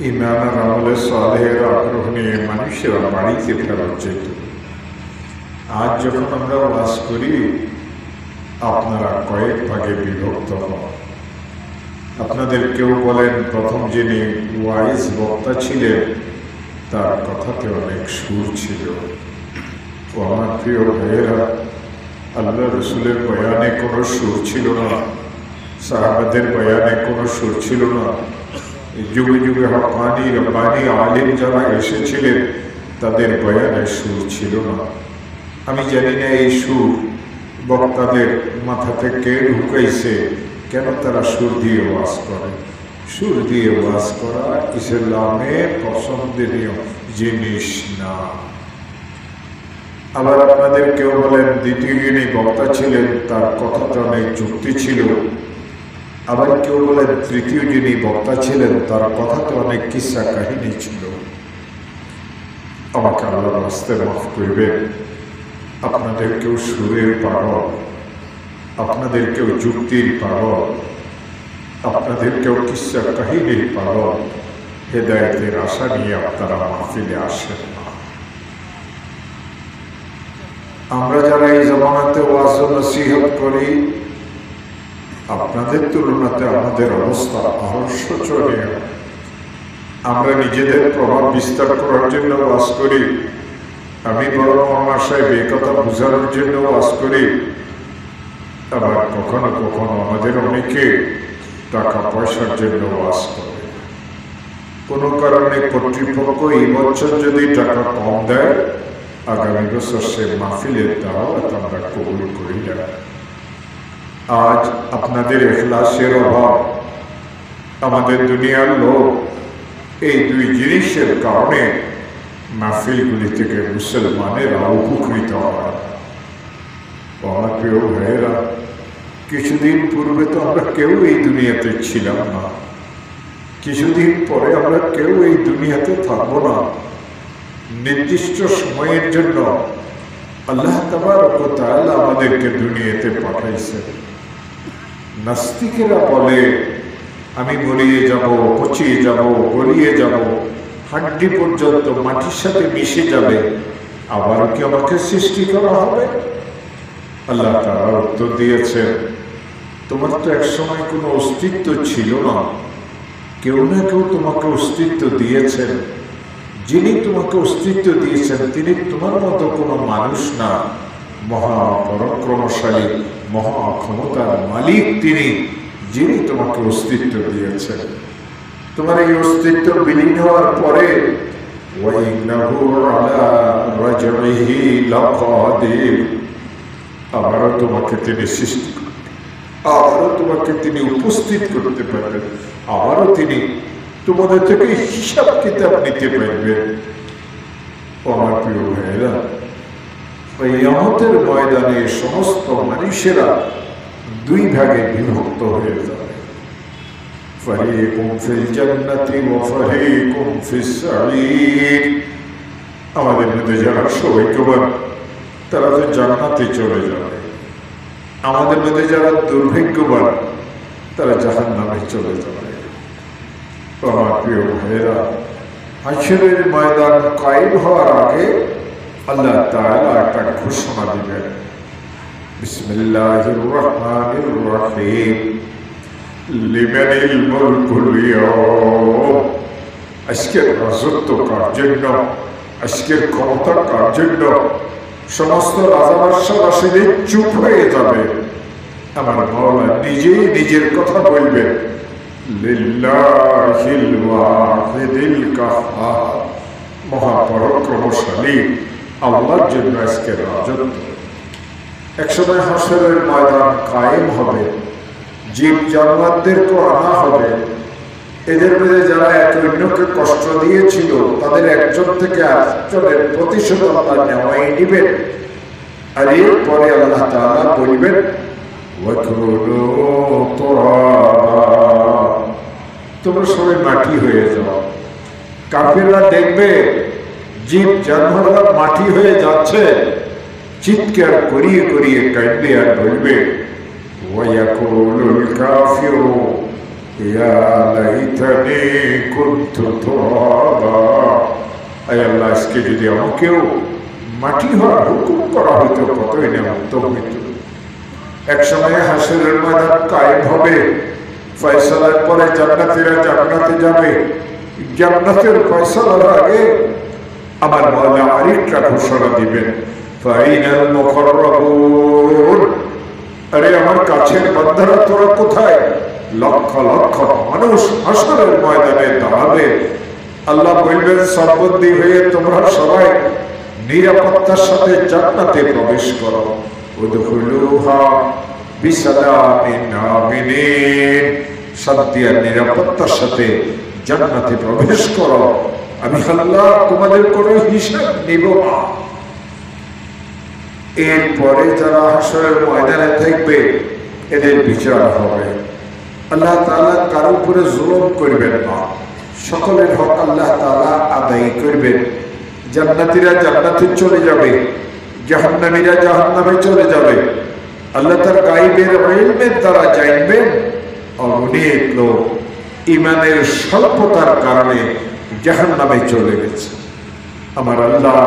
ঈমান আর আমলে সালেহের আগ্রহ নিয়ে মানুষেরা বাড়িতে ফেরত যেত। আজ যখন আমরা ওয়াজ করি, আপনারা কয়েক ভাগে বিভক্ত হন। আপনাদের কেউ বলেন প্রথম যিনি ওয়াইজ বক্তা ছিলেন তার কথাতে অনেক সুর ছিল। ও আমার প্রিয় ভাইয়েরা, আল্লাহ রসুলের বয়ানে কোনো সুর ছিল না, সাহাবাদের বয়ানে কোনো সুর ছিল না। যুগে যুগে হক্কানি রব্বানি আলিম যারা এসেছিলেন তাদের বয়ানে সুর ছিল না। আমি জানি না এই সুর বক্তাদের মাথা থেকে ঢুকাইছে, কেন তারা সুর দিয়ে ওয়াজ করে। সুর দিয়ে ওয়াজ করা ইসলামে পছন্দনীয় জিনিস না। আবার আপনাদের কেউ বলেন দ্বিতীয় যিনি বক্তা ছিলেন তার কথাতে অনেক যুক্তি ছিল। আবার কেউ বলেন তৃতীয় যিনি বক্তা ছিলেন তার কথাতে অনেক কিস্সা কাহিনী ছিল। আমাকে আল্লাহর রাস্তায় মাফ করবেন। আপনাদের কেউ সুরের পাগল, আপনাদের কেউ যুক্তির পাগল, আপনাদের কেউ কিস্সা কাহিনীর পাগল। হেদায়েতের আশা নিয়ে আপনারা মাহফিলে আসেন না। আমরা যারা এই জমানাতে ওয়াজ ও নসিহত করি, আপনাদের তুলনাতে আমাদের অবস্থা আরো শোচনীয়। আমরা নিজেদের প্রভাব বিস্তার করার জন্য ওয়াজ করি। আমি বড় আমার সাহেব এই কথা বোঝানোর জন্য ওয়াজ করি। আবার কখনো কখনো আমাদের অনেকে টাকা পয়সার জন্য ওয়াজ করে। কোনো কারণে কর্তৃপক্ষ এই বছর যদি টাকা কম দেয়, আগামী বছর সে মাহফিলের দাওয়াত আমরা কবুল করি না। আজ আপনাদের ইখলাসের অভাব, আমাদের দুনিয়ার লোক, এই দুই জিনিসের কারণে মাহফিলগুলি থেকে মুসলমানেরা উপকৃত হয়। আমার প্রিয় ভাইয়েরা, কিছুদিন পূর্বে তো আমরা কেউ এই দুনিয়াতে ছিলাম না। কিছুদিন পরে আমরা কেউ এই দুনিয়াতে থাকবো না। নির্দিষ্ট সময়ের জন্য আল্লাহ তাবারক ওয়া তাআলা আমাদেরকে দুনিয়াতে পাঠাইছেন। নাস্তিকেরা বলে আমি মরিয়ে যাব, পচিয়ে যাব, গলিয়ে যাব, হাড্ডি পর্যন্ত মাটির সাথে মিশে যাবে, আবারও কি আমাকে সৃষ্টি করা হবে? আল্লাহ তাআলা উত্তর দিয়েছেন, তোমার তো একসময় কোনো অস্তিত্ব ছিল না, কেউ না কেউ তোমাকে অস্তিত্ব দিয়েছেন। যিনি তোমাকে অস্তিত্ব দিয়েছেন তিনি তোমার মতো কোনো মানুষ না, মহাপরাক্রমশালী মহা ক্ষমতার মালিক তিনি, যিনি তোমাকে অস্তিত্ব দিয়েছেন। তোমার এই অস্তিত্ব বিলীন হওয়ার পরে আবারও তোমাকে তিনি সৃষ্টি করবেন, আবারও তোমাকে তিনি উপস্থিত করতে পারবেন, আবারও তিনি তোমাদের থেকে হিসাব কিতাব নিতে পারবেন। আমার প্রিয় ভাইয়েরা, কিয়ামতের ময়দানে সমস্ত মানুষেরা দুই ভাগে বিভক্ত হয়ে যাবে। ফারিকুম ফিল জান্নাতি ওয়া ফারিকুম ফিস সাঈর। আমাদের মধ্যে যারা সৌভাগ্যবান তারা তো জান্নাতে চলে যাবে, আমাদের মধ্যে যারা দুর্ভাগ্যবান তারা জাহান্নামে চলে যাবে। আমার প্রিয় ভাইয়েরা, হাশরের ময়দান কায়েম হওয়ার আগে আল্লাহ তাআলা একটা ঘোষণা দিবেন। বিসমিল্লাহির রহমানির রহিম। লিমানিল মুলকুল ইয়াওম। আজকের রাজত্ব কার জন্য, আজকের ক্ষমতা কার জন্য? সমস্ত রাজা বাদশাহবাসীরা চুপ হয়ে যাবে। আমার মাওলা নিজেই নিজের কথা বলবেন, লিল্লাহিল ওয়াহিদিল কাহ্হার। মহাপরাক্রমশালী আল্লাহর জন্য আজকের রাজত্ব। একসময় হাশরের ময়দান কায়েম হবে, জীব জানোয়ারদেরকে আনা হবে। এদের মধ্যে যারা এক অন্যকে কষ্ট দিয়েছিল তাদের একজন থেকে আরেকজনের প্রতিশোধ আল্লাহ নেওয়াই নিবেন। আর এরপরে আল্লাহ তাআলা বলবেন, তোমরা সবাই মাটি হয়ে যাও। কাফিররা দেখবে জীব জানোয়াররা মাটি হয়ে যাচ্ছে, চিৎকার করিয়ে করিয়ে কাঁদবে আর বলবে, ওয়ায়াকুলুল কাফিরু ইয়া লাইতানি কুনতু তুরাবা, আয় আল্লাহ, আজকে যদি আমাকেও মাটি হওয়ার হুকুম করা হইতো কতই নেমন্ত হইত। এক সময় হাসরের ময়দান কায়েম হবে, ফয়সালার পরে জান্নাতীরা জান্নাতে যাবে, জান্নাতের ফয়সালার আগে আমার মাওলা আরেকটা ঘোষণা দিবেন, ফাইনাল মুকাররাবুন, আরে আমার কাছের বান্দারা তোরা কোথায়? লক্ষ লক্ষ মানুষ হাসরের ময়দানে দাঁড়াবে। আল্লাহ বলবেন, সর্বদি হয়ে তোমরা সবাই নিরাপত্তার সাথে জান্নাতে প্রবেশ করো। উদখুলুহা বিসালামিন আমিনিন, শান্তি আর নিরাপত্তার সাথে জান্নাতে প্রবেশ করো, আমি আল্লাহ তোমাদের কোনো হিসাব নিব না। এরপরে যারা হাসরের ময়দানে থাকবে এদের বিচার হবে। আল্লাহ তাআলা কারো উপরে জুলুম করবেন না, সকলের হক আল্লাহ তাআলা আদায় করবেন। জান্নাতীরা জান্নাতে চলে যাবে, জাহান্নামীরা জাহান্নামে চলে যাবে। আল্লাহ তার গায়বের ইলমের দ্বারা জানবেন অনেক লোক ঈমানের স্বল্পতার কারণে জাহান্নামে চলে গেছে। আমার আল্লাহ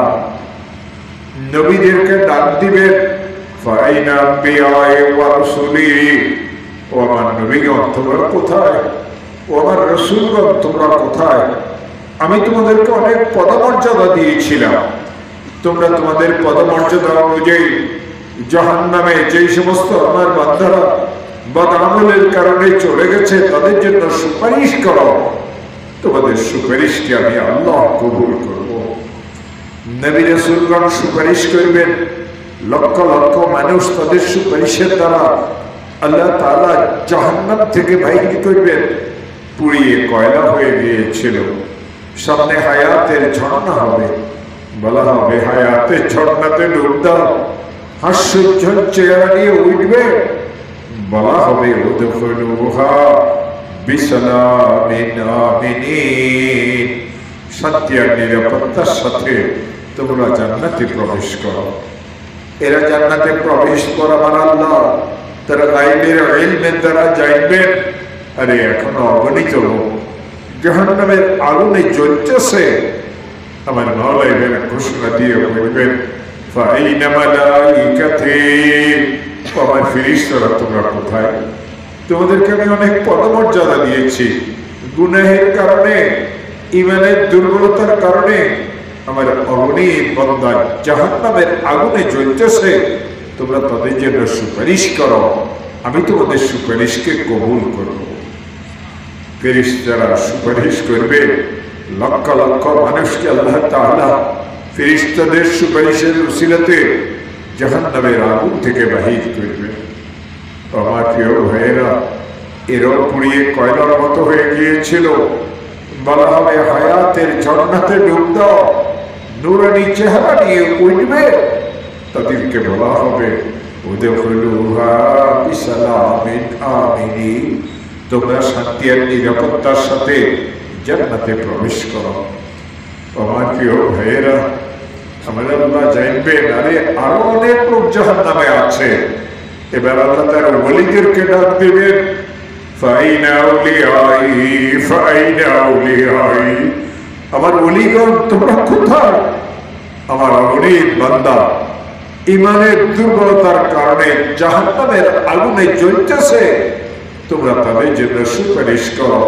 নবীদেরকে ডাক দিবেন, ফাইনা বিআই ওয়া রাসূলি, ও আমার নবীগণ তোমরা কোথায়? ও আমার রাসূলগণ তোমরা কোথায়? আমি তোমাদেরকে অনেক পদমর্যাদা দিয়েছিলাম, তোমরা তোমাদের পদমর্যাদা অনুযায়ী জাহান্নামে যেই সমস্ত আমার বান্দারা বদআমলের কারণে চলে গেছে তাদের জন্য সুপারিশ করো, তোমাদের সুপারিশকে আমি আল্লাহ কবুল করব। নবী রাসূলগণ সুপারিশ করবেন, লক্ষ লক্ষ মানুষ তাদের সুপারিশের দ্বারা আল্লাহ তাআলা জাহান্নাম থেকে বাহির করবেন। পুড়িয়ে কয়লা হয়ে গিয়েছিল, সামনে হায়াতের ঝর্ণা হবে, বলা হবে হায়াতের ঝর্ণাতে ডুব দাও, হাস্যোজ্জ্বল চেহারা নিয়ে উঠবে, বলা হবে উদখুলুহা বিসালামিন আমিনিন, শান্তি আর নিরাপত্তার সাথে তোমরা জান্নাতে প্রবেশ করো। এরা জান্নাতে প্রবেশ করাবার আল্লাহ তারা গায়বের ইলমের দ্বারা জানবেন। আরে এখনো অগণিত লোক জাহান্নামের আগুনে জ্বলতেছে, আমার মাওলা এবার ঘোষণা দিয়ে বলবেন, ফাইনা মালাইকাতি, আমার ফেরেশতারা তোমরা কোথায়? তোমাদেরকে আমি অনেক পদমর্যাদা দিয়েছি, গুনাহের কারণে ঈমানের দুর্বলতার কারণে আমার অগণিত বান্দা জাহান্নামের আগুনে জ্বলতেছে, তোমরা তাদের জন্য সুপারিশ করো, আমি তোমাদের সুপারিশকে কবুল করব। ফেরেশতারা সুপারিশ করবে, লক্ষ লক্ষ মানুষকে আল্লাহ তাআলা ফেরেশতাদের সুপারিশের উসিলাতে জাহান্নামের আগুন থেকে বাহির করবে। আমার প্রিয় ভাইয়েরা, এরাও পুড়িয়ে কয়লার মতো হয়ে গিয়েছিল, বলা হবে হায়াতের ঝর্ণাতে ডুব দাও, নূরানি চেহারা নিয়ে উঠবে। তাদেরকে বলা হবে উদখুলুহা বিসালামিন আমিনিন, তোমরা শান্তি আর নিরাপত্তার সাথে জান্নাতে প্রবেশ করো। আমার প্রিয় ভাইয়েরা, আমার আল্লাহ জানবেন আরে আরো অনেক লোক জাহান্নামে আছে। এবার আল্লাহ তার ওলিদেরকে ডাক দিবেন, ফাইনা আউলিয়াই, ফাইনা আউলিয়াই, আমার ওলিগণ তোমরা কোথায়? আমার অগণিত বান্দা ঈমানের দুর্বলতার কারণে জাহান্নামের আগুনে জ্বলতেছে, তোমরা তাদের জন্য সুপারিশ করো,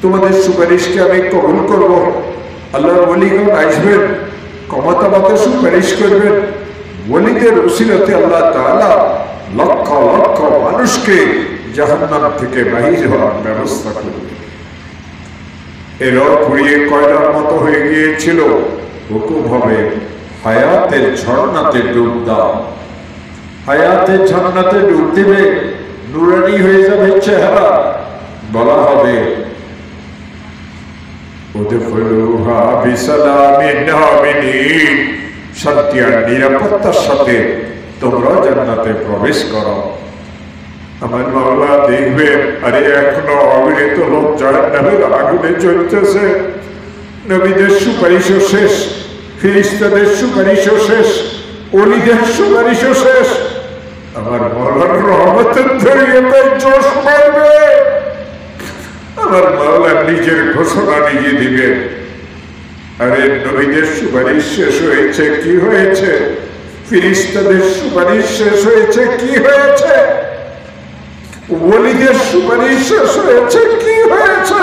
তোমাদের সুপারিশকে আমি কবুল করব। আল্লাহর ওলিগণ আসবেন, ক্ষমতা মতো সুপারিশ করবেন। ওলিদের উসিলাতে আল্লাহ তাআলা লক্ষ লক্ষ মানুষকে জাহান্নাম থেকে বাহির হওয়ার ব্যবস্থা করবেন। এরাও পুড়িয়ে কয়লার মতো হয়ে গিয়েছিল, হুকুম হবে হায়াতের ঝর্ণাতে ডুব দাও। হায়াতের ঝর্ণাতে ডুব দিবে, নুরানি হয়ে যাবে চেহারা, বলা হবে উদখুলুহা বিসালামিন আমিনিন, শান্তি আর নিরাপত্তার সাথে তোমরা জান্নাতে প্রবেশ করো। আমার মাওলা দেখবেন আরে এখনো অগণিত লোক জাহান্নামের আগুনে জ্বলতেছে, নবীদের সুপারিশও শেষ, ফেরেশতাদের সুপারিশও শেষ, ওলিদের সুপারিশও শেষ। আমার মাওলার রহমতের জড়িয়ে জোশ পাইবে, আমার মাওলা নিজের ঘোষণা নিজে দিবেন। আরে নবীদের সুপারিশ শেষ হয়েছে, কি হয়েছে? ফেরেশতাদের সুপারিশ শেষ হয়েছে, কি হয়েছে? ওলিদের সুপারিশ শেষ হয়েছে, কি হয়েছে?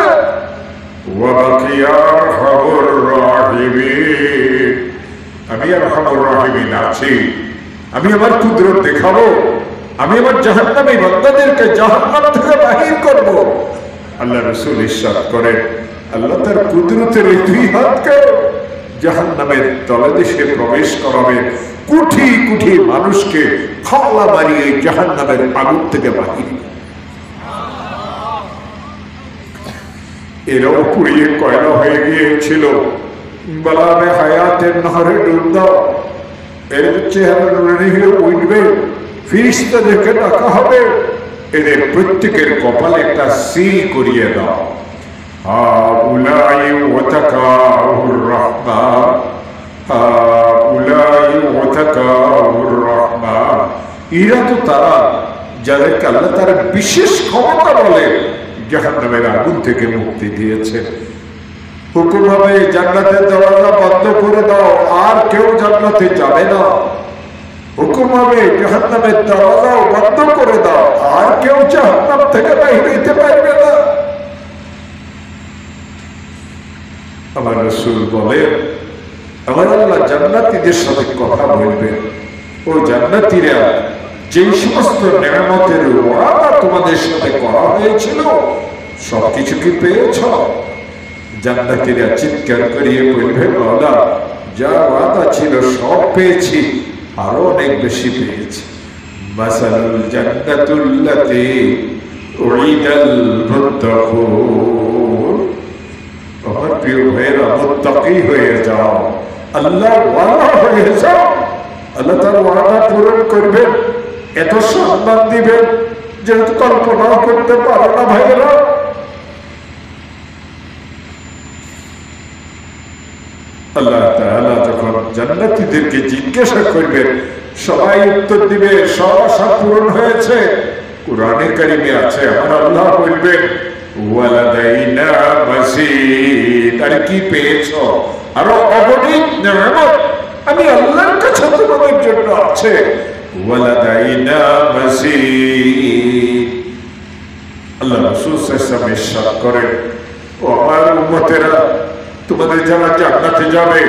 আমি আরহামুর রাহিমিন আছি, আমি আমার কুদরত দেখাবো, আমি আমার জাহান্নামী বান্দাদেরকে জাহান্নাম থেকে বাহির করব। আল্লাহ রাসূল ইরশাদ করেন, আল্লাহ তার কুদরতের এই দুই হাতকে জাহান্নামের তলদেশে প্রবেশ করাবেন, কোটি কোটি মানুষকে খাওয়া মারিয়ে জাহান্নামের আগুন থেকে বাহির। এরাও পুড়িয়ে কয়লা হয়ে গিয়েছিল। বলাবে হায়াতের নহরে ডুব দাও, এর চেহারা নুরানি হয়ে উঠবে, ফেরেশতাদেরকে ডাকা হবে, এদের প্রত্যেকের কপালে একটা সিল করিয়ে দাও। হাউলাই ওয়াতাকাউর রাহমান, হাউলাই ওয়াতাকাউর রাহমান। এরা তো তারা যাদেরকে আল্লাহ তার বিশেষ ক্ষমতা বলে জাহান্নামের আগুন থেকে মুক্তি দিয়েছে। হুকুম হবে জান্নাতের দরজা বন্ধ করে দাও, আর কেউ জান্নাতে যাবে না। হুকুম হবে জাহান্নামের দরজাও বন্ধ করে দাও, আর কেউ জাহান্নাম থেকে বাইরে হইতে পারবে না। আমার রাসূল বলেন, আমার আল্লাহ জান্নাতীদের সাথে কথা বলবেন, ও জান্নাতীরা, যে সমস্ত নিয়ামতের ওয়াদা তোমাদের সাথে করা হয়েছিল সবকিছু কি পেয়েছ? জান্নাতীরা চিৎকার করিয়ে বলবে, মাওলা, যা ওয়াদা ছিল সব পেয়েছি, আরো অনেক বেশি পেয়েছি। মাসালুল জান্নাতুল্লাতী উইদাল মুত্তাকুন। আমার প্রিয় ভাইয়েরা, মুত্তাকি হয়ে যাও, আল্লাহ ওয়ালা হয়ে যাও। আল্লাহ তার ওয়াদা পূরণ করবেন, এত সম্মান দিবেন যেহেতু কল্পনাও করতে পারো না ভাইয়েরা। আল্লাহ তাআলা যখন জান্নাতীদেরকে জিজ্ঞাসা করবেন, সবাই উত্তর দিবে সব আশা পূরণ হয়েছে। কুরআনে কারীমে আছে, আমার আল্লাহ বলবেন, ওয়ালাদাইনা মাসিদ। আর কি পেয়েছো? আরো অগণিত নিয়ামত আমি আল্লাহর কাছে তোমাদের জন্য আছে। ওয়ালাদাইনা মাসিদ। আল্লাহ রাসূল সাল্লাল্লাহু আলাইহি ওয়াসাল্লাম ইরশাদ করেন, ও আমার উম্মতেরা, তোমাদের যারা জান্নাতে যাবে,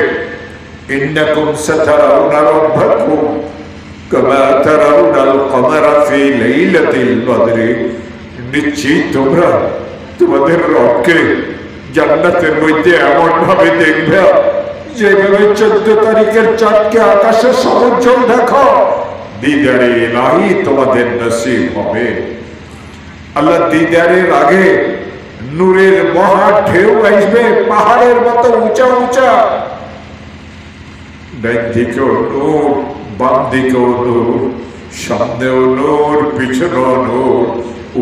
ইন্নাকুম সাতারাউনা রাব্বাকুম কামা তারাউনাল কমারা ফি লাইলাতিল বদরি। নিশ্চয়ই তোমরা তোমাদের রবকে জান্নাতের মধ্যে এমন ভাবে দেখবে যেভাবে 14 তারিখের চাঁদকে আকাশে সমুজ্জ্বল দেখো। দিদারে ইলাহি তোমাদের নসিব হবে। আল্লাহ দিদারের আগে নূরের মহা ঢেউ আসবে, পাহাড়ের মতো উঁচা উঁচা। ডান দিকেও নূর, বাম দিকেও নূর, সামনেও নূর, পিছনেও নূর,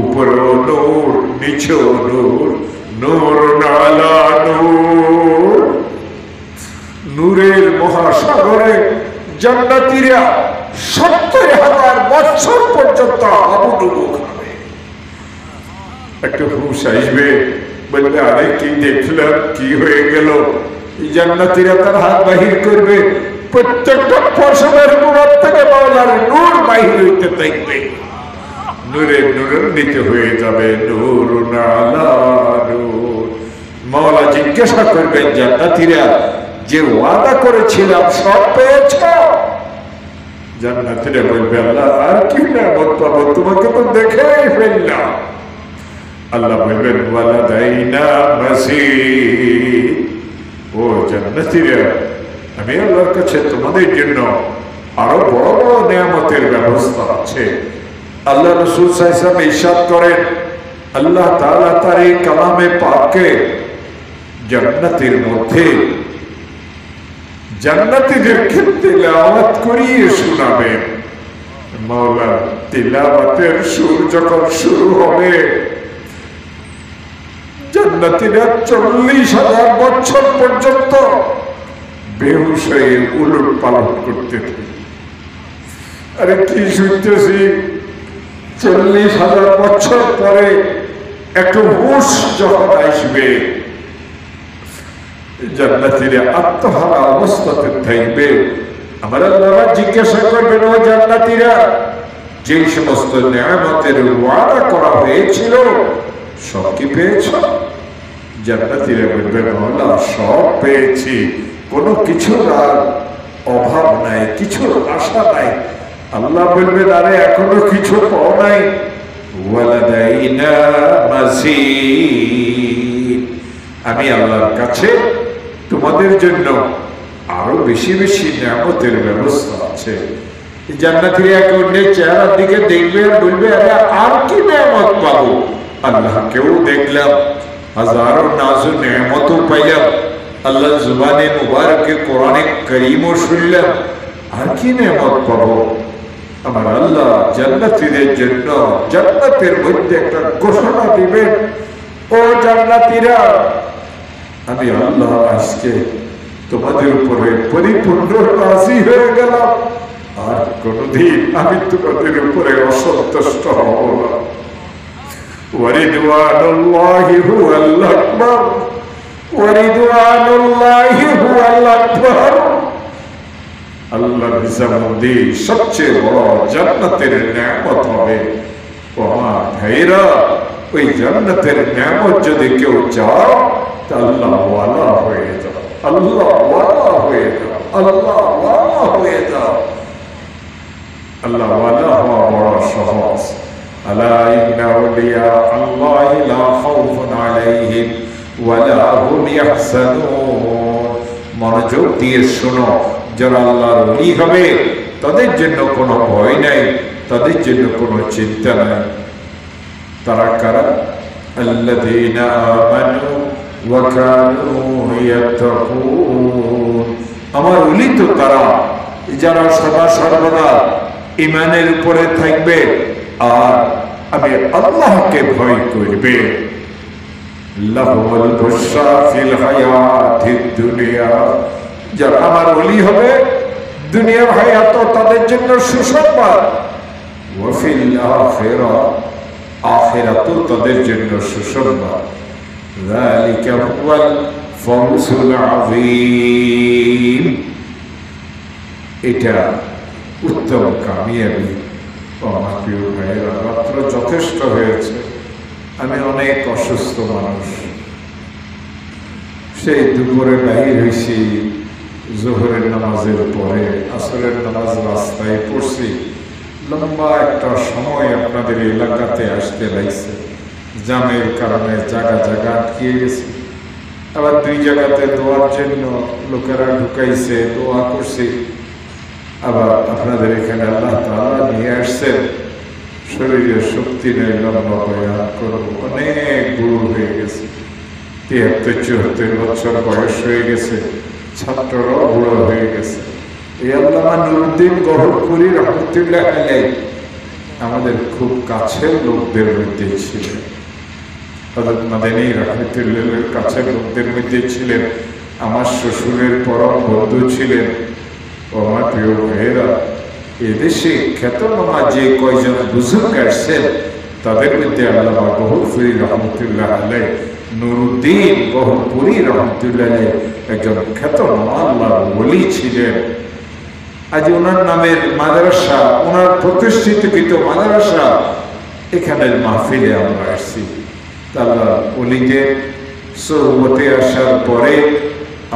উপরেও নূর, নিচেও নূর, নূর নালা নূর। নূরের মহাসাগরে জান্নাতীরা 70,000 বছর পর্যন্ত হাবুডুবু খাবে। একটা হুঁশ আসবে, বলবে, আরে কি দেখলাম, কি হয়ে গেল? জান্নাতীরা তার হাত বাহির করবে, প্রত্যেকটা ফসলের মুখ থেকে মাওলার নূর বাহির হইতে থাকবে। নূরে নূরান্বিত হয়ে যাবে, নূর নালা নূর। মাওলা জিজ্ঞাসা করবেন, জান্নাতীরা, যে ওয়াদা করেছিলাম সব পেয়েছ? জান্নাতীরা বলবে, আল্লাহ আর কি নিয়ামত পাবো, তোমাকে তো দেখেই ফেললাম। আল্লাহ বলবেন, ওয়ালাদাইনা মাসিদ। ও জান্নাতীরা, আমি আল্লাহর কাছে তোমাদের জন্য আরো বড় বড় নিয়ামতের ব্যবস্থা আছে। আল্লাহ রাসূল সাল্লাল্লাহু আলাইহি ওয়াসাল্লাম ইরশাদ করেন, আল্লাহ তাআলা তার এই কালামে পাককে জান্নাতের মধ্যে জান্নাতীদেরকে তিলাওয়াত করিয়ে শোনাবেন। মাওলা তিলাওয়াতের সুর যখন শুরু হবে, জান্নাতীরা 40,000 বছর পর্যন্ত বেহুশ হয়ে উলট পালট করতে থাকে। আরে কি শুনতেছি, 40,000 বছর পরে একটু হুঁশ যখন আসবে, জান্নাতীরা আত্মহারা অবস্থাতে থাকবে, আমার আল্লাহ জিজ্ঞাসা করবেন, ও জান্নাতীরা, যে সমস্ত নিয়ামতের ওয়াদা করা হয়েছিল সব কি পেয়েছ? জান্নাতীরা বলবেন, আল্লাহ সব পেয়েছি, কোনো কিছুর আর অভাব নাই, কিছুর আশা নাই। আল্লাহ বলবেন, আরে এখনো কিছু পাও নাই, ওয়ালাদাইনা মাজিদ, আমি আল্লাহর কাছে তোমাদের জন্য আরো বেশি বেশি নিয়ামতের ব্যবস্থা আছে। জান্নাতীরা একে অন্যের চেহারার দিকে দেখবে আর বলবে, আরে আর কি নিয়ামত পাবো? আল্লাহকেও দেখলাম, হাজারো নাজু নিয়ামতও পাইলাম, আল্লাহ জুবানে মুবারকে কোরআনে কারীমও শুনলাম, আর কি নিয়ামত পাবো? আমার আল্লাহ জান্নাতীদের জন্য জান্নাতের মধ্যে একটা ঘোষণা দিবেন, ও জান্নাতীরা, আমি আল্লাহ আজকে তোমাদের উপরে পরিপূর্ণ রাজি হয়ে গেলাম, আর কোনদিন আমি তোমাদের উপরে অসন্তুষ্ট হব না। ওয়ারিদওয়ানুল্লাহি হুয়াল আকবার, ওয়ারিদওয়ানুল্লাহি হুয়াল আকবার। আল্লাহর রিজওয়ানদি সবচেয়ে বড় জান্নাতের নিয়ামত হবে। ও আমার ভাইরা, ওই জান্নাতের নিয়ামত যদি কেউ চাও, তা আল্লাহ ওয়ালা হয়ে যাও, আল্লাহ ওয়ালা হয়ে যাও, আল্লাহ ওয়ালা হয়ে যাও। আল্লাহ ওয়ালা হওয়া বড় সহজ। আলা ইন্না আউলিয়া আল্লাহি লা খাউফুন আলাইহিম ওয়া লা হুম ইয়াহজানুন। মনোযোগ দিয়ে শোনো, যারা আল্লাহর ওলি হবে তাদের জন্য কোনো ভয় নাই, তাদের জন্য কোনো চিন্তা নাই। তারা কারা? আল্লাযীনা আমানু ওয়া কানু ইয়াত্তাকুন। আমার ওলি তো তারা যারা সদা সর্বদা ঈমানের উপরে থাকবে আর আমি আল্লাহকে ভয় করবে। লাহুল বুশরা ফিল হায়াতিদ দুনিয়া। যারা আমার ওলি হবে দুনিয়ার হায়াত তাদের জন্য সুসংবাদ, ওয়া ফিল আখিরাহ, আখিরাত তাদের জন্য সুসংবাদ। যালিকা হুয়াল ফাওজুল আযীম। এটা উত্তম কামিয়াবি। আমার প্রিয় ভাইয়েরা, মাত্র যথেষ্ট হয়েছে। আমি অনেক অসুস্থ মানুষ, সেই দুপুরে বাহির হয়েছি, জোহরের নামাজের পরে আসরের নামাজ রাস্তায় পড়ছি। লম্বা একটা সময় আপনাদের এলাকাতে আসতে লাগছে, জামের কারণে জায়গা জায়গা আটকিয়ে গেছে। আবার দুই জায়গাতে দোয়ার জন্য লোকেরা ঢুকাইছে, দোয়া করছি। আবার আপনাদের এখানে আল্লাহ তাআলা নিয়ে আসছেন, শরীরের শক্তি নেই, লম্বা বয়ান করবো। অনেক বুড়ো হয়ে গেছে, ৭৩-৭৪ বছর বয়স হয়ে গেছে, ছাত্ররাও বুড়ো হয়ে গেছে। এই আল্লামা নুরুদ্দিন গহরপুরী রহমতুল্লাহ আলাইহি আমাদের খুব কাছের লোকদের মধ্যে ছিলেন। হযরত মাদানী রহমতুল্লাহর কাছের লোকদের মধ্যে ছিলেন। আমার শ্বশুরের পরম বন্ধু ছিলেন। ও আমার প্রিয় ভাইয়েরা, এদেশে খ্যাতনামা যে কয়জন বুজুর্গ আসছেন তাদের মধ্যে আল্লামা গহরপুরী রহমতুল্লাহ আলাইহি, নুরুদ্দিন গহরপুরী রহমতুল্লাহ আলাইহি একজন খ্যাতনামা আল্লাহর ওলি ছিলেন। আজ ওনার নামের মাদ্রাসা, ওনার প্রতিষ্ঠিতকৃত মাদ্রাসা, এখানের মাহফিলে আমরা আসছি। আল্লাহ ওলিদের সোহবতে আসার পরে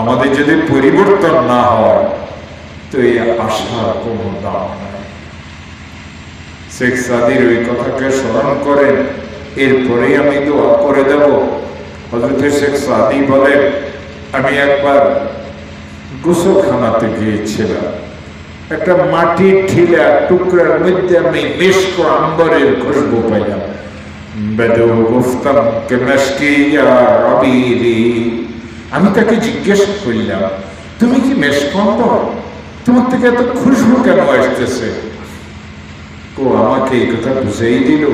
আমাদের যদি পরিবর্তন না হয় তো এই আশার কোনো দাম নাই। শেখ সাদির ওই কথাকে স্মরণ করেন, এরপরেই আমি দোয়া করে দেব। হযরত শেখ সাদি বলেন, আমি একবার গোসলখানাতে গিয়েছিলাম, একটা মাটির ঢিলা টুকরার মধ্যে আমি মিশক আম্বরের খুশবু পাইলাম। আমি তাকে জিজ্ঞেস করলাম, তুমি কি মেশক আম্বর? তোমার থেকে এত খুশবু কেন আসতেছে? ও আমাকে এই কথা বুঝেই দিল,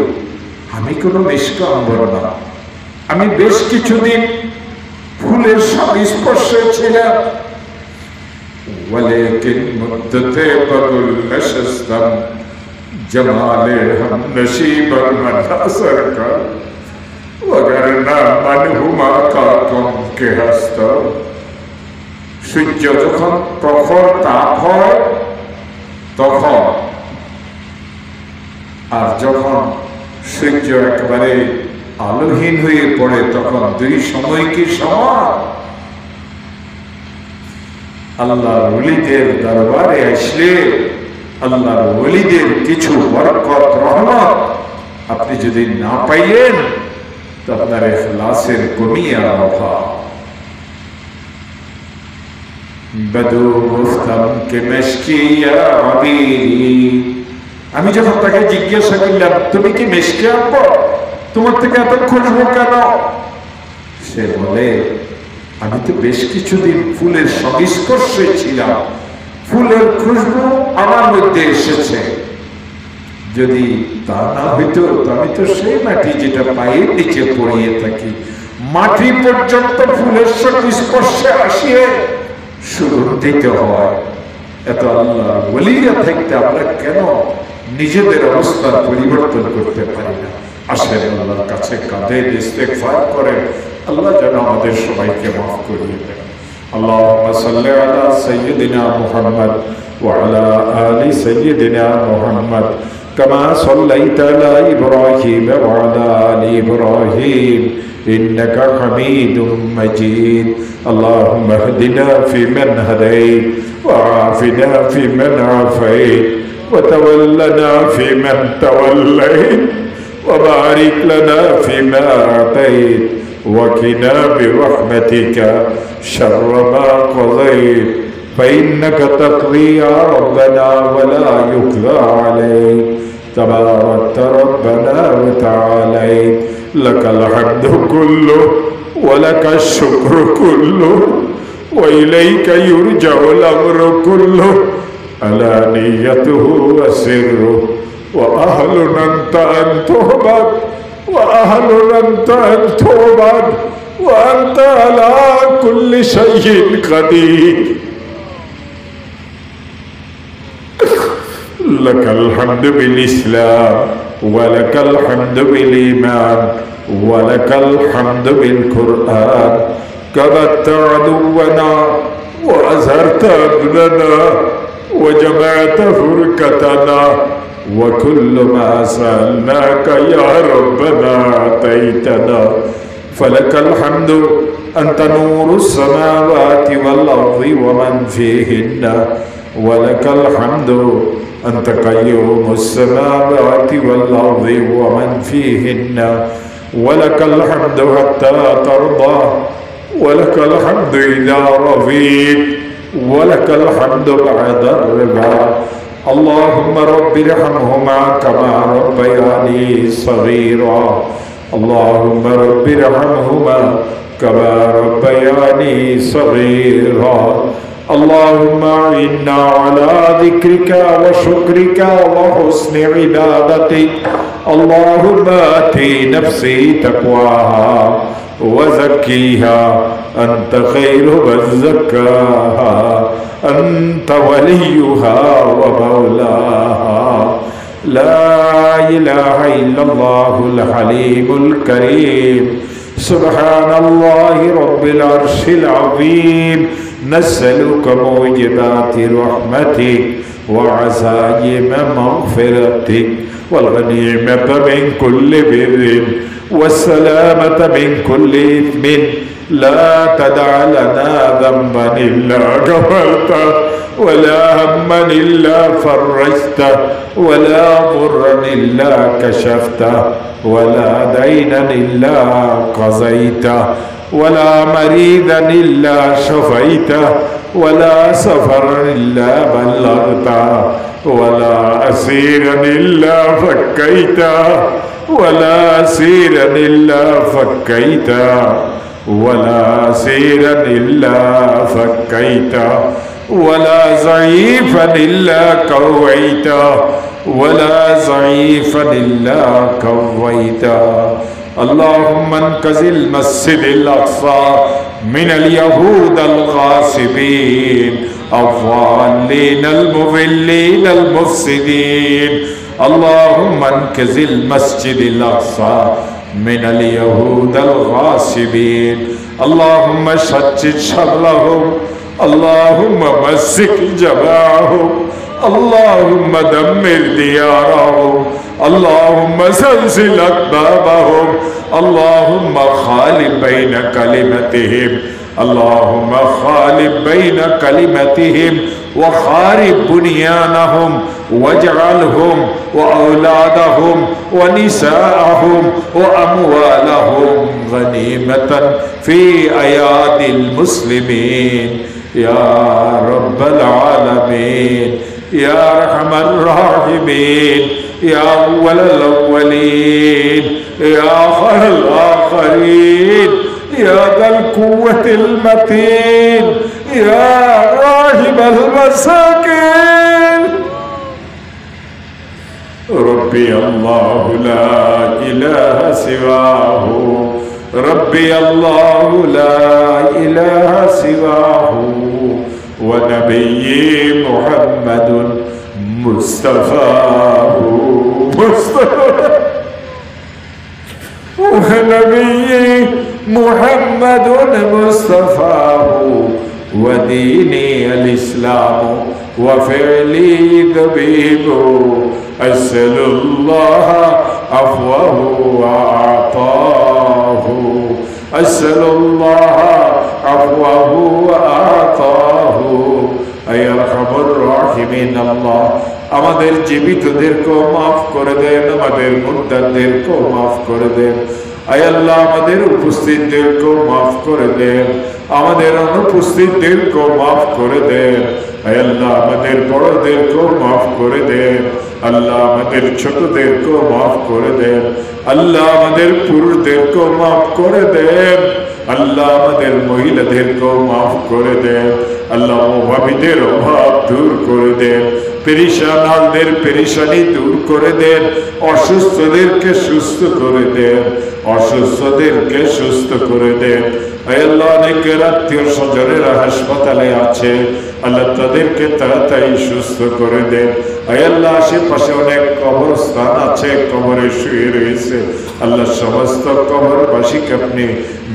আমি কোনো মেশক আম্বর না, আমি বেশ কিছুদিন ফুলের সংস্পর্শে ছিলাম। ولكن مدت بغل نشستم جمال هم نشیب المناظر کا وغرنا منهما كاكم كهست সূর্য যখন প্রখর তাপ হয় তখন, আর যখন সূর্য একেবারে আলোহীন হয়ে পড়ে তখন দুই সময় কি সমান? আল্লাহর ওলিদের দরবারে আসলে আল্লাহর ওলিদের কিছু বরকত রহমত আপনি যদি না পাইলেন তো আপনার ইখলাসের কমি আর অভাব। বদু গুফতম কে মেশকিয়া আবিরি, আমি যখন তাকে জিজ্ঞাসা করলাম তুমি কি মেশকি আনবো, তোমার থেকে এত খুঁজবো কেন? সে বলে আমি তো বেশ কিছুদিন ফুলের সংস্পর্শে ছিলাম, ফুলের খুশবু আমার মধ্যে এসেছে, যদি তা না হইতো আমি তো সেই মাটি যেটা পায়ের নিচে পড়িয়ে থাকি, মাটি পর্যন্ত ফুলের সংস্পর্শে আসিয়ে সুগন্ধিত হয়। এত আল্লাহ ওলিয়া থাকতে আমরা কেন নিজেদের অবস্থার পরিবর্তন করতে পারি না? আসেন আল্লাহর কাছে কাঁদে ইস্তেগফার করেন, আল্লাহ যেন আমাদের সবাইকে মাফ করিয়ে দেন। আল্লাহুম্মা সাল্লি আলা সাইয়্যিদিনা মুহাম্মদ ওয়া আলা আলি সাইয়্যিদিনা মুহাম্মদ কামা সাল্লাইতা আলা ইব্রাহিম ওয়া আলা আলি ইব্রাহিম إنك حميد مجيد. اللهم اهدنا فيمن هديت وعافنا فيمن عافيت وتولنا فيمن توليت وبارك لنا فيما أعطيت وقنا برحمتك شر ما قضيت فإنك تقضي يا ربنا ولا يقضى عليك تباركت ربنا وتعاليت لك الحمد كله ولك الشكر كله وإليك يرجع الأمر كله علانيته وسره وأهل أنت أن تعبد وأهل أنت أن تعبد وأنت على كل شيء قدير. لك الحمد بالإسلام ولك الحمد بالإيمان ولك الحمد بالقرآن. كبت عدونا وأزهرت أمننا وجمعت فرقتنا وكل ما سألناك يا ربنا أعطيتنا. فلك الحمد أنت نور السماوات والأرض ومن فيهن ولك الحمد أنت قيوم السماوات والأرض ومن فيهن ولك الحمد حتى ترضى ولك الحمد إذا رضيت ولك الحمد بعد الرضا. اللهم رب ارحمهما كما ربياني صغيرا. اللهم رب ارحمهما كما ربياني صغيرا. اللهم إنا على ذكرك وشكرك وحسن عبادتك. اللهم آتي نفسي تقواها وزكيها أنت خير من زكاها أنت وليها ومولاها. لا إله إلا الله الحليم الكريم. سبحان الله رب العرش العظيم. نسألك موجبات رحمتك وعزائم مغفرتك والغنيمة من كل بر والسلامة من كل إثم. لا تدع لنا ذنبا إلا غفرته ولا هما إلا فرجته ولا ضرا إلا كشفته ولا دينا إلا قضيته ولا مريضا إلا شفيته ولا سفرا إلا بلغته ولا أسيرا إلا فكيته ولا أسيرا إلا فكيته ولا أسيرا إلا فكيته ولا ضعيفا إلا قويته ولا ضعيفا إلا قويته. اللهم انقذ المسجد الأقصى من اليهود الغاصبين الضالين المضلين المفسدين. اللهم انقذ المسجد الأقصى من اليهود الغاصبين اللهم شتت شملهم اللهم مزق جماعهم اللهم دمر ديارهم اللهم زلزل أكبابهم اللهم خالف بين كلمتهم اللهم خالف بين كلمتهم وخارب بنيانهم واجعلهم وأولادهم ونساءهم وأموالهم غنيمة في أيادي المسلمين يا رب العالمين يا أرحم الراحمين يا أول الأولين يا آخر الآخرين يا ذا القوة المتين يا راحم المساكين ربي الله لا إله سواه ربي الله لا إله سواه ونبي محمد مصطفاه ونبي محمد مصطفاه وديني الإسلام وفعلي ذبيب أسأل الله عفوه وأعطاه أسأل الله عفوه وأعطاه أي أرحم الراحمين الله আমাদের জীবিতদেরকেও মাফ করে দেন আমাদের মুর্দাদেরকেও মাফ করে দেন আয় আল্লাহ আমাদের উপস্থিতদেরকেও মাফ করে দেন আমাদের অনুপস্থিতদেরকেও মাফ করে দেন আয় আল্লাহ আমাদের বড়দেরকেও মাফ করে দেন আল্লাহ আমাদের ছোটদেরকেও মাফ করে দেন আল্লাহ আমাদের পুরুষদেরকেও মাফ করে দেন আল্লাহ আমাদের মহিলাদেরকেও মাফ করে দেন আল্লাহ অভাবীদের অভাব দূর করে দেন পেরেশান হালদের পেরেশানি দূর করে দেন অসুস্থদেরকে সুস্থ করে দেন অসুস্থদেরকে সুস্থ করে দেন আল্লাহ অনেকের আত্মীয় স্বজনেরা হাসপাতালে আছে আল্লাহ তাদেরকে তাড়াতাড়ি সুস্থ করে দেন আল্লাহ আশেপাশে অনেক কবরস্থান আছে কবরে শুয়ে রয়েছে আল্লাহ সমস্ত কবরবাসীকে আপনি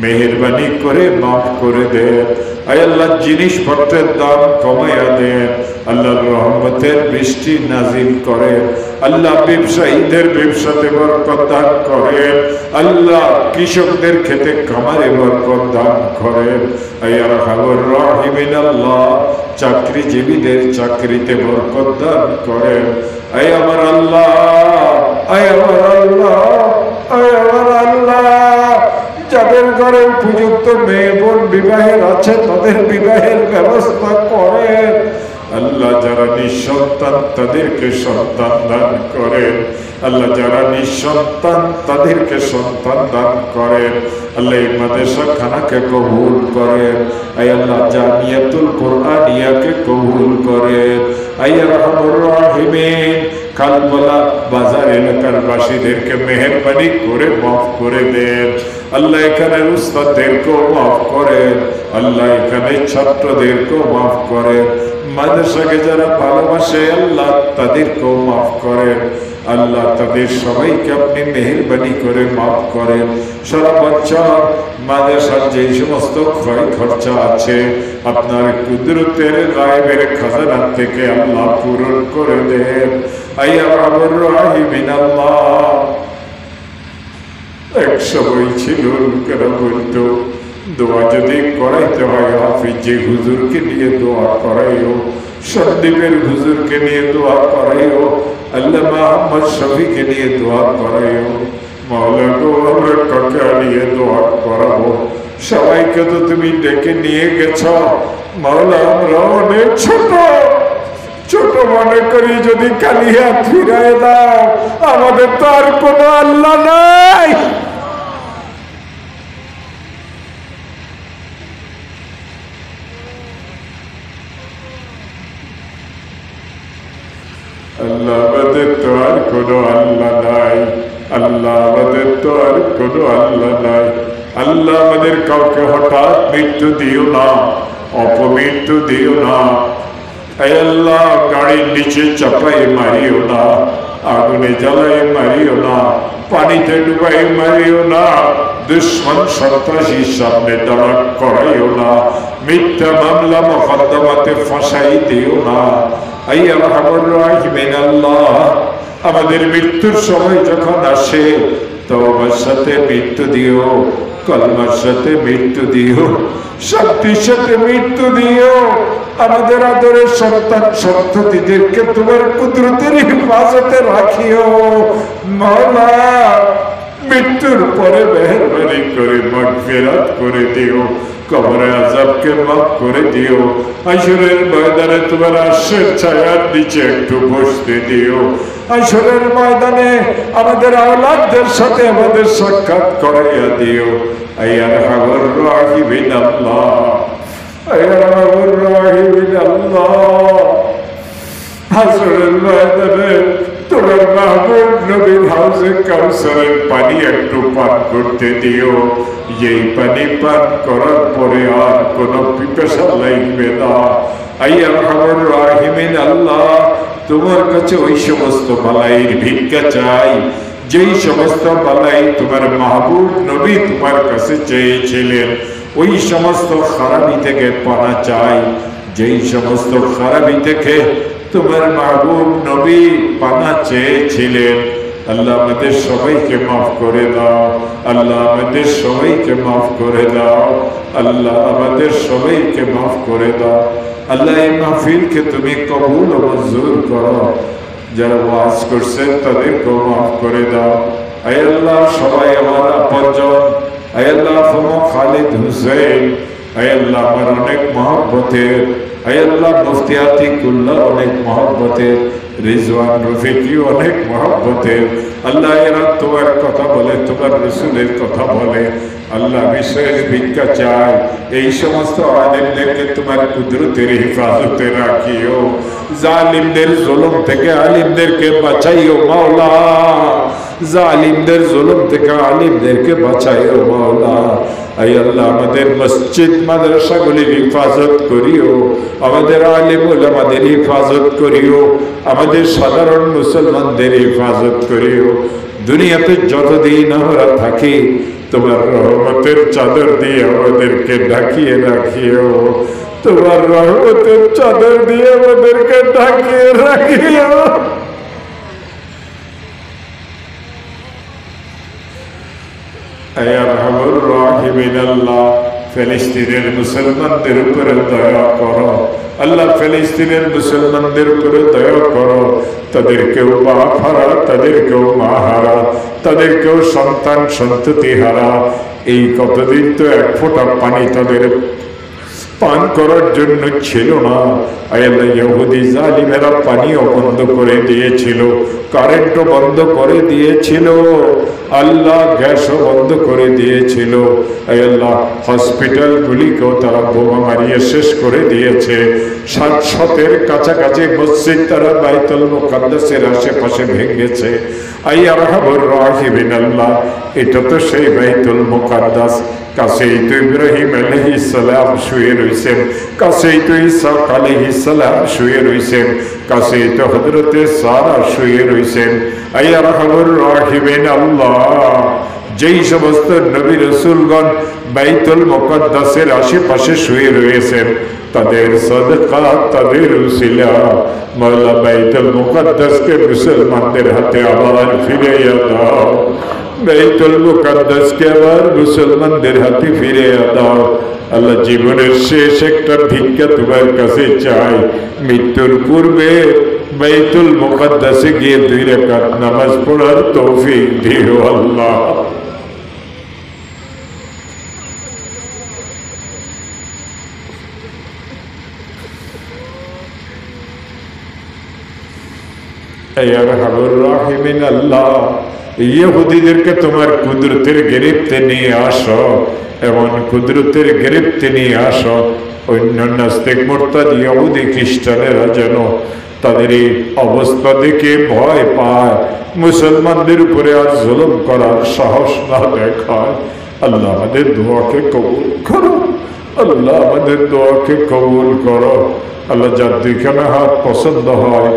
মেহেরবানি করে মাফ করে দেন আল্লাহ জিনিসপত্রের দাম কমাইয়া দেন আল্লাহর রহমতের বৃষ্টি নাজিল করেন আল্লাহ ব্যবসায়ীদের ব্যবসাতে বরকত দান করেন আল্লাহ কৃষকদের খেতে খামারে বরকত দান করেন ইয়া আরহামুর রাহিমিন আল্লাহ চাকরিজীবীদের চাকরিতে বরকত দান করেন আয় আমার আল্লাহ আয় আমার আল্লাহ আয় আমার আল্লাহ যাদের ঘরে উপযুক্ত মেয়ে বোন বিবাহের আছে তাদের বিবাহের ব্যবস্থা করেন আল্লাহ যারা নিঃসন্তান তাদেরকে সন্তান দান করেন আল্লাহ যারা নিঃসন্তান তাদেরকে সন্তান দান করেন আল্লাহ এই মাদ্রাসা খানাকে কবুল করেন আয় আল্লাহ জামিয়াতুল কুরআনিয়াকে কবুল করেন আয় আরহামুর রাহিমিন কালবলা বাজার এলাকার বাসীদেরকে মেহেরবানি করে মাফ করে দেন আল্লাহ এখানের উস্তাদদেরকেও মাফ করেন আল্লাহ এখানে ছাত্রদেরকেও মাফ করেন মাদ্রাসাকে যারা ভালোবাসে আল্লাহ তাদেরকেও মাফ করেন আল্লাহ তাদের সবাইকে আপনি মেহেরবানি করে মাফ করেন সারা বছর মাদ্রাসার যে সমস্ত ক্ষয় খরচা আছে আপনার কুদরতের গায়েবের খাজানা থেকে আল্লাহ পূরণ করে দেন আয়া আবুর রাহিমিন আল্লাহ এক সময় ছিল লোকেরা বলতো দোয়া যদি করাইতে হয় হাফিজি হুজুরকে নিয়ে দোয়া করাইও সন্দীপের হুজুরকে নিয়ে দোয়া করাইও আল্লাহ মোহাম্মদ শফিকে নিয়ে দোয়া করাইও মাওলা গো আমরা কাকে নিয়ে দোয়া করাবো সবাইকে তো তুমি ডেকে নিয়ে গেছ মাওলা আমরা অনেক ছোট ছোট মনে করি যদি খালি হাত ফিরায় দাও আমাদের তো আর কোনো আল্লাহ নাই আল্লাহ আমাদের তো আর কোনো আল্লাহ নাই আল্লাহ আমাদের তো আর কোনো আল্লাহ নাই আল্লাহ আমাদের কাউকে হঠাৎ মৃত্যু দিও না অপমৃত্যু দিও না আল্লাহ গাড়ির নিচে চাপাই মারিও না আগুনে জ্বালাই মারিও না, পানিতে ডুবাই মারিও না, দুশ্মন সন্ত্রাসীর সামনে দাঁড় করাইও না, মিথ্যা মামলা মোকদ্দমাতে ফাঁসাই দিও না। আইয়া রাহমার রাহিমিন আল্লাহ, আমাদের মৃত্যুর সময় যখন আসে তওবার সাথে মৃত্যু দিও, কলমার সাথে মৃত্যু দিও, শক্তির সাথে মৃত্যু দিও। আমাদের আদরের সন্তান সন্ততিদেরকে তোমার কুদরতের হেফাজতে রাখিও মাওলা। মৃত্যুর পরে মেহেরবানি করে মাগফিরাত করে দিও, কবরে আযাবকে মাফ করে দিও, হাশরের ময়দানে তোমার আরশের ছায়ার নিচে একটু বসতে দিও। হাশরের ময়দানে আমাদের আওলাদদের সাথে আমাদের সাক্ষাৎ করাইয়া দিও। আইয়া আরহামুর রাহিমিন আল্লাহ, আইয়া আরহামুর রাহিমিন আল্লাহ, হাশরের ময়দানে তোমার মাহবুব নবীর হাউজে কাউসারের পানি একটু পান করতে দিও, যেই পানি পান করার পরে আর কোনো পিপাসা লাগবে না। আইয়া আরহামুর রাহিমিন আল্লাহ, তোমার কাছে ওই সমস্ত বালাইয়ের ভিক্ষা চাই যেই সমস্ত বালাই তোমার মাহবুব নবী তোমার কাছে চেয়েছিলেন। ওই সমস্ত খারাপি থেকে পানা চাই যেই সমস্ত খারাপি থেকে তোমার মাহবুব নবী পানা চেয়েছিলেন। আল্লাহ আমাদের সবাইকে মাফ করে দাও, আল্লাহ আমাদের সবাইকে মাফ করে দাও, আল্লাহ আমাদের সবাইকে মাফ করে দাও। আল্লাহ এই মাহফিলকে তুমি কবুল ও মঞ্জুর করো, যারা ওয়াজ করছেন তাদেরকেও মাফ করে দাও। আয় আল্লাহ সবাই আমার আপনজন, আয় আল্লাহ ফমো খালিদ হুসেন, আয় আল্লাহ আমার অনেক মহব্বতের, আয় আল্লাহ মুফতি আতিকুল্লাহ অনেক মহব্বতের, রিজওয়ান রফিকি অনেক মহব্বতের। আল্লাহ এরা তোমার কথা বলে, তোমার রসুলের কথা বলে। আল্লাহ বিষয়ের ভিক্ষা চাই, এই সমস্ত আলিমদেরকে তোমার কুদরতের হেফাজতে রাখিও, জালিমদের জুলুম থেকে আলিমদেরকে বাঁচাইও মাওলা, জালিমদের জুলুম থেকে আলিমদেরকে বাঁচাইও মাওলা। আয় আল্লাহ আমাদের মসজিদ মাদ্রাসাগুলির হেফাজত করিও, আমাদের আলিম উলামাদের হেফাজত করিও, আমাদের সাধারণ মুসলমানদের হেফাজত করিও। দুনিয়াতে যতদিন আমরা থাকি তোমার রহমতের চাদর দিয়ে আমাদেরকে ঢাকিয়ে রাখিও, তোমার রহমতের চাদর দিয়ে আমাদেরকে ঢাকিয়ে রাখিও। আয়া আরহামুর রাহিমিন আল্লাহ, ফিলিস্তিনের মুসলমানদের উপরে দয়া করো আল্লাহ, ফিলিস্তিনের মুসলমানদের উপরে দয়া করো। তাদেরকেও বাপ হারা, তাদেরকেও মা হারা, তাদেরকেও সন্তান সন্ততি হারা। এই কতদিন তো এক ফোঁটা পানি তাদের পান করার জন্য ছিল না। আল্লাহ ইহুদি জালিমেরা পানিও বন্ধ করে দিয়েছিল, কারেন্টও বন্ধ করে দিয়েছিল, আল্লাহ গ্যাসও বন্ধ করে দিয়েছিল। আল্লাহ হসপিটালগুলিকেও তারা বোমা মারিয়ে শেষ করে দিয়েছে। 700-এর কাছাকাছি মসজিদ তারা বাইতুল মুকাদ্দাসের আশেপাশে ভেঙেছে। আই আরহামুর রাহিমিন আল্লাহ, এটা তো সেই বাইতুল মুকাদ্দাস, কাছেই তো ইব্রাহিম আলাইহিস সালাম শুয়ে রয়েছেন, কাছেই তো ঈসা আলাইহিস সালাম শুয়ে রয়েছেন, কাছেই তো হযরতে সারা শুয়ে রয়েছেন। আই আরহামুর রাহিমিন আল্লাহ, যেই সমস্ত নবী রাসূলগণ বাইতুল মুকাদ্দাসের আশেপাশে শুয়ে রয়েছেন, তাদের সাদকা, তাদের উসিলা মাওলা বাইতুল মুকাদ্দাসকে মুসলমানদের হাতে আবার ফিরিয়ে দাও, বাইতুল মুকাদ্দাসকে আবার মুসলমানদের হাতে ফিরিয়ে দাও। আল্লাহ জীবনের শেষ একটা ভিক্ষা তোমার কাছে চাই, মৃত্যুর পূর্বে বাইতুল মুকাদ্দাসে গিয়ে 2 রাকাত নামাজ পড়ার তৌফিক দিও আল্লাহ। আল্লাহ ইহুদিদেরকে তোমার কুদরতের গেরিপ্তে নিয়ে আসো, এমন কুদরতের গেরিপ্তে নিয়ে আসো অন্য নাস্তিক মুরতাদ ইহুদি খ্রিস্টানেরা যেন তাদের এই অবস্থা দেখে ভয় পায়, মুসলমানদের উপরে আর জুলুম করার সাহস না দেখায়। আল্লাহ আমাদের দোয়াকে কবুল করো, আল্লাহ আমাদের দোয়াকে কবুল করো। আল্লাহ যার 2খানা হাত পছন্দ হয়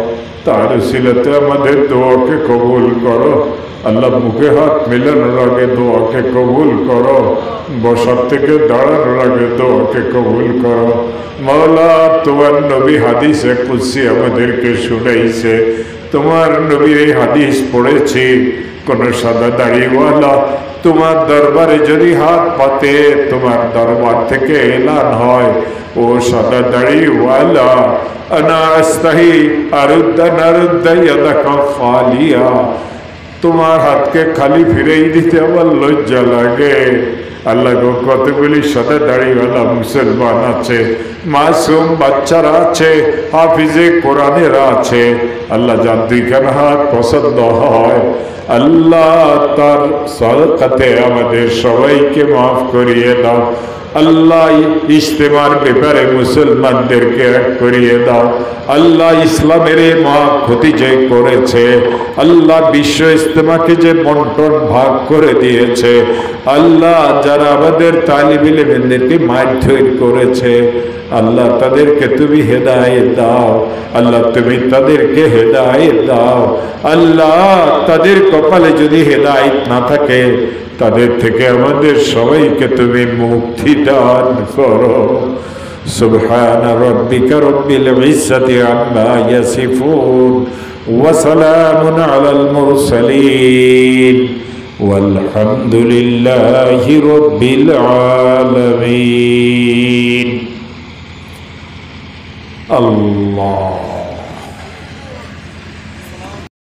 তার সিলতে আমাদের দোয়াকে কবুল করো। আল্লাহ মুখে হাত মেলানোর আগে দোয়াকে কবুল করো, বসার থেকে দাঁড়ানোর আগে দোয়াকে কবুল করো। মাওলা, তোমার নবী হাদিসে কুদসি আমাদেরকে শুনাইছে, তোমার নবীর এই হাদিস পড়েছি, কোন সাদা দাড়িওয়ালা তোমার দরবারে যদি হাত পাতে, তোমার দরবার থেকে এলান হয়, ও সাদা দাড়িওয়ালা, আনা আস্তাহি আরুদ্দা নারুদ্দা ইয়াদাকা খালিয়া, তোমার হাতকে খালি ফিরেই দিতে আমার লজ্জা লাগে। আল্লাহ গো, কতগুলি সাদা দাড়িওয়ালা মুসলমান আছে, মাসুম বাচ্চারা আছে, হাফিজে কোরআনেরা আছে। আল্লাহ, যার দুইখান হাত পছন্দ হয়, আল্লাহ তার সাদকাতে আমাদের সবাইকে মাফ করিয়ে দাও। আল্লাহ, ইজতেমার ব্যাপারে মুসলমানদেরকে এক করিয়ে দাও। আল্লাহ, ইসলামের এই মহা ক্ষতি যে করেছে, আল্লাহ বিশ্ব ইজতেমাকে যে বন্টন ভাগ করে দিয়েছে, আল্লাহ যারা আমাদের তালিবিল ইলমদেরকে মারধর করেছে, আল্লাহ তাদেরকে তুমি হেদায়েত দাও। আল্লাহ, তুমি তাদেরকে হেদায়েত দাও। আল্লাহ, তাদের কপালে যদি হেদায়েত না থাকে, তাদের থেকে আমাদের সবাইকে তুমি মুক্তি দান করো। সুবহান রাব্বিকা রাব্বিল ইজ্জাতি আম্মা ইয়াসিফুন ওয়া সালামুন আলাল মুরসালিন ওয়ালহামদুলিল্লাহি রাব্বিল আলামিন। আল্লাহ।